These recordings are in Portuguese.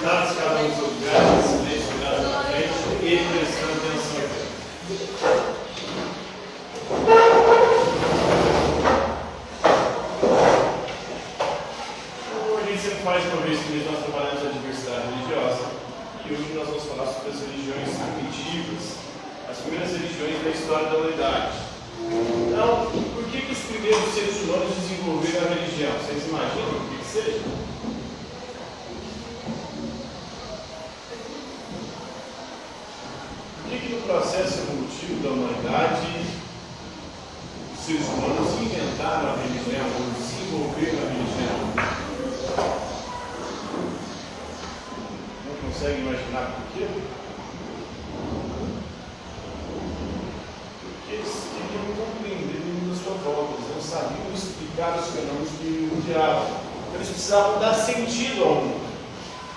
sentados, cada um no seu lugar, silêncio, olhando para frente, e prestando atenção aqui. Como a gente sempre faz uma vez por mês, nós trabalhamos a diversidade religiosa, e hoje nós vamos falar sobre as religiões primitivas, as primeiras religiões da história da humanidade. Então, por que os primeiros seres humanos desenvolveram a religião? Vocês imaginam o que seja? Por que no processo evolutivo da humanidade os seres humanos inventaram a religião ou desenvolveram a religião? Não consegue imaginar por quê? Porque eles queriam compreender o mundo à sua volta, eles não sabiam explicar os fenômenos que o rodeavam. Então eles precisavam dar sentido ao mundo,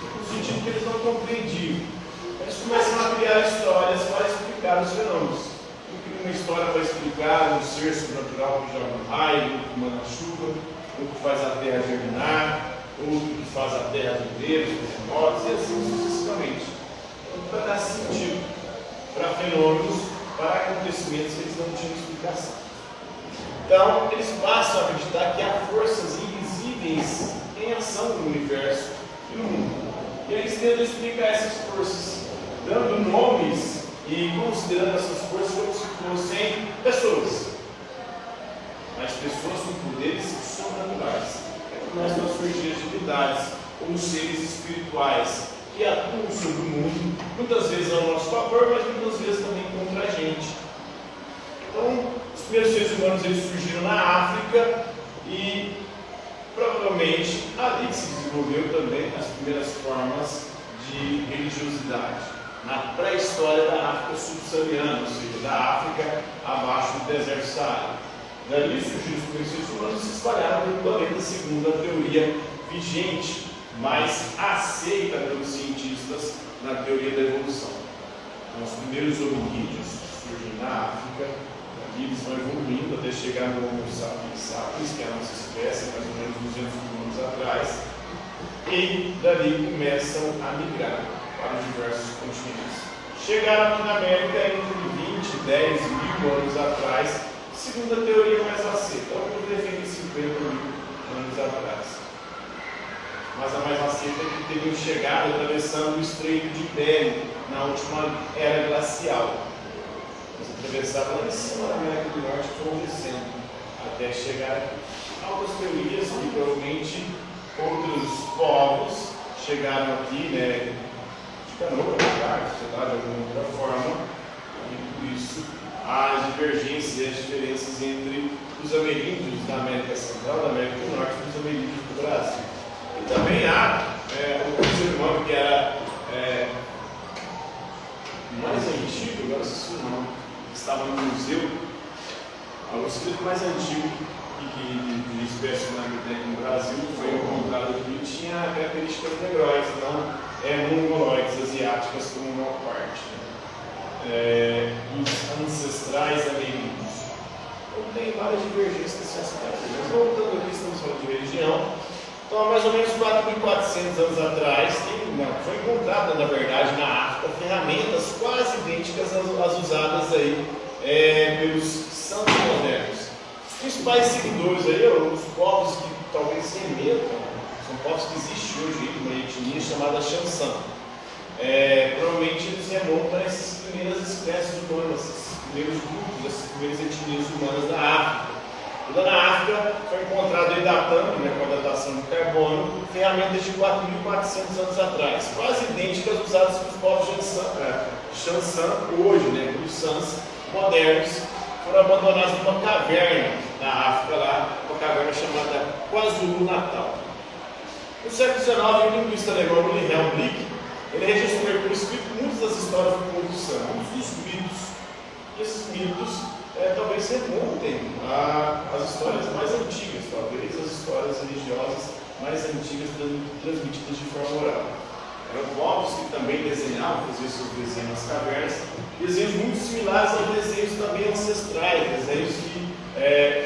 no sentido que eles não compreendiam. Eles começam a criar histórias para explicar os fenômenos. Um cria uma história para explicar um ser sobrenatural que joga um raio, que manda chuva, ou que faz a terra germinar, ou que faz a terra viver, os terremotos, e assim sucessivamente. Para dar sentido para fenômenos, para acontecimentos que eles não tinham explicação. Então, eles passam a acreditar que há forças invisíveis em ação no universo e no mundo. E eles tentam explicar essas forças, dando nomes e considerando essas forças como se fossem pessoas. Mas pessoas com poderes sobrenaturais. Começam a surgir as divindades, ou seres espirituais, que atuam sobre o mundo, muitas vezes ao nosso favor, mas muitas vezes também contra a gente. Então, os primeiros seres humanos eles surgiram na África e provavelmente ali que se desenvolveu também as primeiras formas de religiosidade, na pré-história da África subsaariana, ou seja, da África abaixo do deserto Saara. Dali surgiram os primeiros seres humanos e se espalharam pelo planeta segundo a teoria vigente, mais aceita pelos cientistas na teoria da evolução. Então, os primeiros hominídeos surgem na África, e eles vão evoluindo até chegar no Homo sapiens, que é a nossa espécie, mais ou menos 200 mil anos atrás, e dali começam a migrar para diversos continentes. Chegaram aqui na América entre 20 e 10 mil anos atrás, segundo a teoria mais aceita. Alguns defendem 50 mil anos atrás. Mas a mais aceita é que teriam chegado atravessando o Estreito de Bering na última era glacial. Eles atravessaram lá em cima da América do Norte e foram descendo até chegar aqui. Há outras teorias que provavelmente outros povos chegaram aqui, né, de canoa, de barco, sei lá, de alguma outra forma, e por isso há divergências e as diferenças entre os ameríndios da América Central, da América do Norte e os ameríndios do Brasil. E também há um ser humano que era mais antigo, agora se não, estava no museu, o escrito mais antigo de espécie humana que tem no Brasil foi encontrado aqui, tinha características negroides, não mongoloides asiáticas como uma parte. Os ancestrais ameríndios. Então tem várias divergências nesse aspecto. Mas voltando aqui, estamos falando de religião. Então, há mais ou menos 4.400 anos atrás, foi encontrada, na verdade, na África, ferramentas quase idênticas às usadas aí pelos santos modernos. Os principais seguidores aí, os povos que talvez se remetam, são povos que existem hoje, uma etnia chamada Xansan. Provavelmente eles remontam a essas primeiras espécies humanas, esses primeiros grupos, essas primeiras etnias humanas da África. Toda na África foi encontrado aí datando, com a datação de carbono, ferramentas de 4.400 anos atrás, quase idênticas usadas pelos povos Xansan hoje, os Sans modernos, foram abandonados numa caverna na África, lá, uma caverna chamada KwaZulu-Natal. No século XIX, o linguista alemão Wilhelm Blick, ele registrou por escrito muitas das histórias do povo San, muitos dos mitos. E esses mitos talvez remontem às histórias mais antigas, talvez as histórias religiosas mais antigas transmitidas de forma oral. Eram povos que também desenhavam, faziam seus desenhos nas cavernas, desenhos muito similares aos desenhos também ancestrais, desenhos que,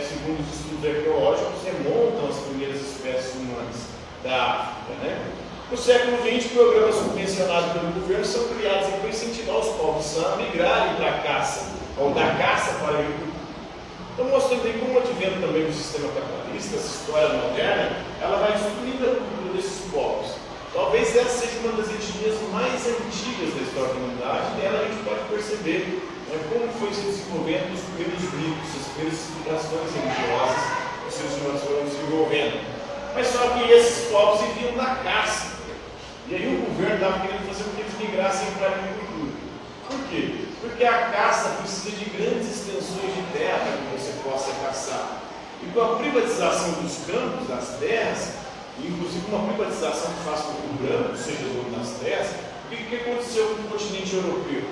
segundo os estudos arqueológicos, remontam às primeiras espécies humanas da África. No século XX, programas subvencionados pelo governo são criados para incentivar os povos a migrarem para a caça, ou da caça para a agricultura. Então, mostrando aí como o advento também do sistema capitalista, essa história moderna, ela vai destruindo a cultura desses povos. Talvez essa seja uma das etnias mais antigas da história da humanidade, e dela a gente pode perceber como foi se desenvolvendo os primeiros ritos, as primeiras civilizações religiosas, os seus humanos foram se desenvolvendo. Mas só que esses povos viviam da caça. E aí o governo estava querendo fazer com que eles migrassem para a agricultura. Por quê? Porque a caça precisa de grandes extensões de terra para que você possa caçar. E com a privatização dos campos, das terras, inclusive uma privatização que faz com que o branco seja dono das terras, o que aconteceu com o continente europeu?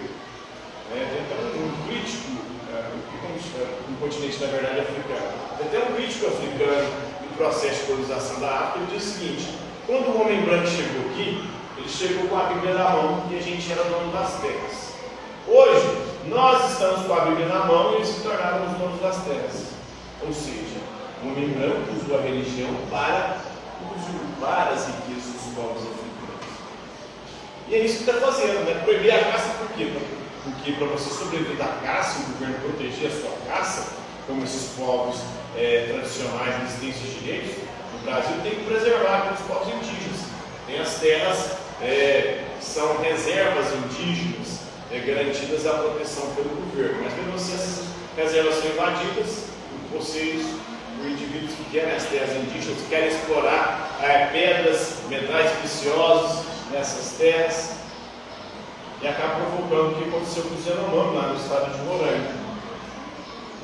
Tem até um crítico, um continente na verdade africano, tem até um crítico africano do processo de colonização da África, ele diz o seguinte: quando o homem branco chegou aqui, ele chegou com a Bíblia na mão e a gente era dono das terras. Hoje, nós estamos com a Bíblia na mão e eles se tornaram os donos das terras. Ou seja, o homem branco usou a religião para usurpar as riquezas dos povos africanos. E é isso que está fazendo, né? Proibir a caça por quê? Porque para você sobreviver da caça, o governo proteger a sua caça, como esses povos tradicionais eles têm esses direitos, no Brasil tem que preservar aqueles povos indígenas. Tem as terras que são reservas indígenas garantidas à proteção pelo governo. Mas mesmo assim essas reservas são invadidas, vocês, os indivíduos que querem as terras indígenas, querem explorar pedras, metais preciosos nessas terras, e acaba provocando o que aconteceu com os Yanomami lá no estado de Roraima.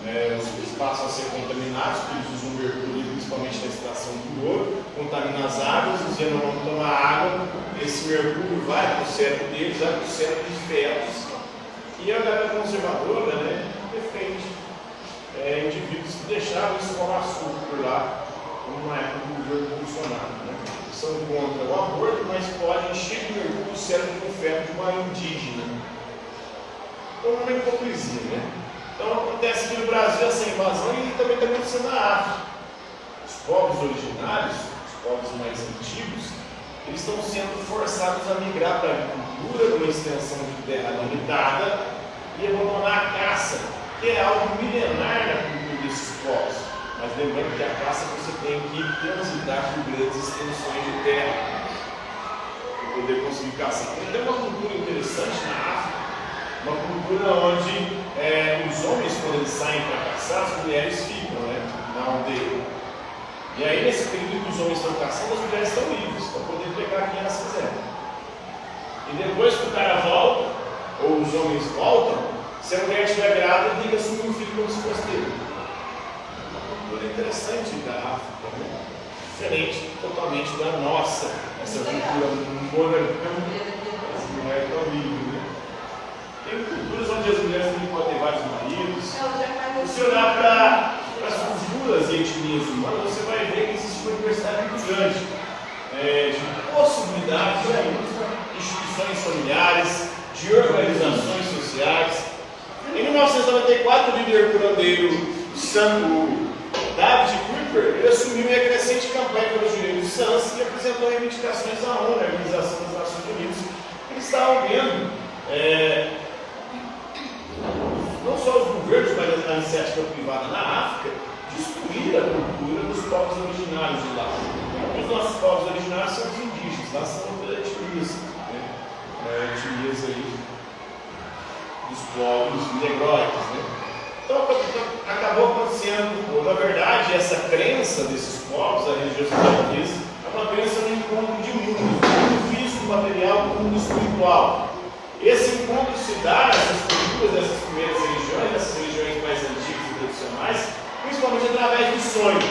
Eles passam a ser contaminados, porque eles usam mercúrio, principalmente na extração do ouro, contaminam as águas, os Yanomami tomam água, esse mercúrio vai para o cérebro deles, vai para o cérebro de fetos. E a galera conservadora defende indivíduos que deixavam isso como açúcar por lá, como na época do governo Bolsonaro. São contra o aborto, mas podem encher de mercúrio o cérebro com feto de uma indígena. Então é uma hipocrisia, né? Então acontece aqui no Brasil essa invasão e também está acontecendo na África. Os povos originários, os povos mais antigos, eles estão sendo forçados a migrar para a agricultura, numa extensão de terra limitada, e abandonar a caça, que é algo milenar na cultura desses povos. Mas lembrando que a caça você tem que transitar por grandes extensões de terra para poder conseguir caçar. Tem uma cultura interessante na África, uma cultura onde os homens, quando eles saem para caçar, as mulheres ficam na aldeia. E aí, nesse período que os homens estão caçando, as mulheres estão livres para poder pegar quem elas quiserem. E depois que o cara volta, ou os homens voltam, se a mulher estiver grávida, ele tem que assumir o filho como se fosse dele. Cultura interessante da África, diferente totalmente da nossa, essa cultura moderna, não é tão livre, Tem culturas onde as mulheres também podem ter vários maridos. Se olhar para as culturas e etnias humanas, você vai ver que existe uma diversidade muito grande de possibilidades de instituições familiares, de organizações sociais. Em 1994, o líder curandeiro David Cooper, ele assumiu uma crescente campanha pelos direitos de SANS e apresentou reivindicações à ONU, a Organização das Nações Unidas. Eles estavam vendo, não só os governos, mas a iniciativa privada na África, destruir a cultura dos povos originários de lá. Os nossos povos originários são os indígenas, lá são outras etnias, etnias aí dos povos negroides, Então acabou acontecendo, na verdade, essa crença desses povos, a religiosidade deles, é uma crença no encontro de mundos, do mundo físico, material, com o mundo espiritual. Esse encontro se dá nessas culturas, dessas primeiras religiões, dessas religiões mais antigas e tradicionais, principalmente através do sonho.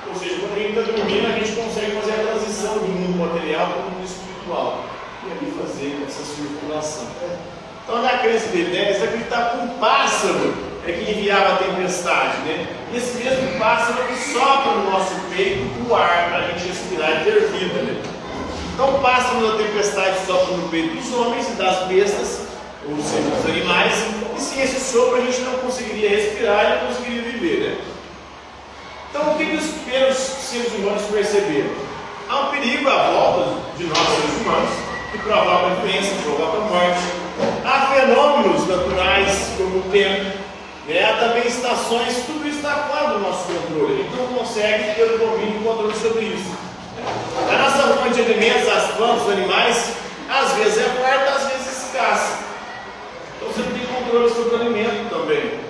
Ou seja, quando a gente está dormindo, a gente consegue fazer a transição do mundo material para o mundo espiritual. E ali fazer essa circulação. Então, na crença dele, eles acreditavam que um pássaro que enviava a tempestade, E esse mesmo pássaro que sopra no nosso peito o ar para a gente respirar e ter vida, Então o pássaro da tempestade sopra no peito dos homens e das bestas, ou seja, dos animais, e sem esse sopro a gente não conseguiria respirar e não conseguiria viver, Então o que os primeiros seres humanos perceberam? Há um perigo à volta de nós, seres humanos, que provoca doença, provoca morte. Há fenômenos naturais, como o tempo, né? Há também estações, tudo isso está fora do nosso controle. A gente não consegue ter o domínio e controle sobre isso. A nossa fonte de alimentos, as plantas, os animais, às vezes é farta, às vezes escassa. Então você não tem controle sobre o alimento também.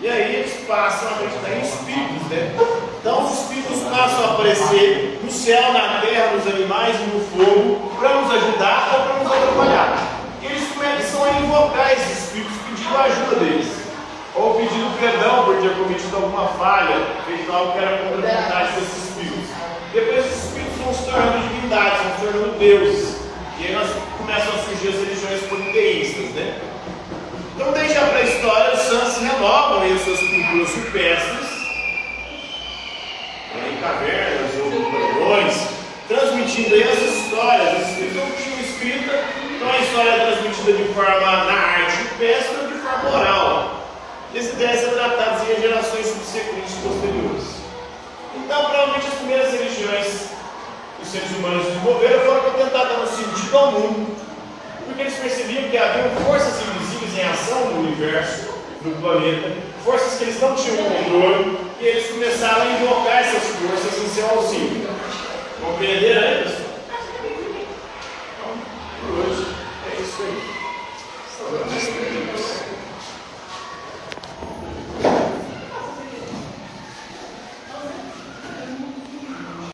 E aí eles passam a acreditar em espíritos, né? Então os espíritos passam a aparecer no céu, na terra, nos animais e no fogo, para nos ajudar ou para nos atrapalhar. Eles começam a invocar esses espíritos, pedindo a ajuda deles, ou pedindo perdão por ter cometido alguma falha, feito algo que era contra a vontade desses espíritos. Depois esses espíritos vão se tornando divindades, vão se tornando deuses. E aí nós começam a surgir as religiões politeístas, né? Então, desde a pré-história, os santos renovam essas culturas rupestres, em cavernas ou porões, transmitindo aí essas histórias. Os espíritos não tinham escrita, então a história é transmitida de forma na arte rupestre ou de forma oral. E as ideias são tratadas em gerações subsequentes e posteriores. Então, provavelmente as primeiras religiões que os seres humanos desenvolveram foram para tentar dar um sentido ao mundo, porque eles percebiam que havia forças invisíveis em ação no universo, no planeta, forças que eles não tinham controle, e eles começaram a invocar essas forças em seu auxílio. Compreenderam aí, pessoal? Então, por hoje é isso aí.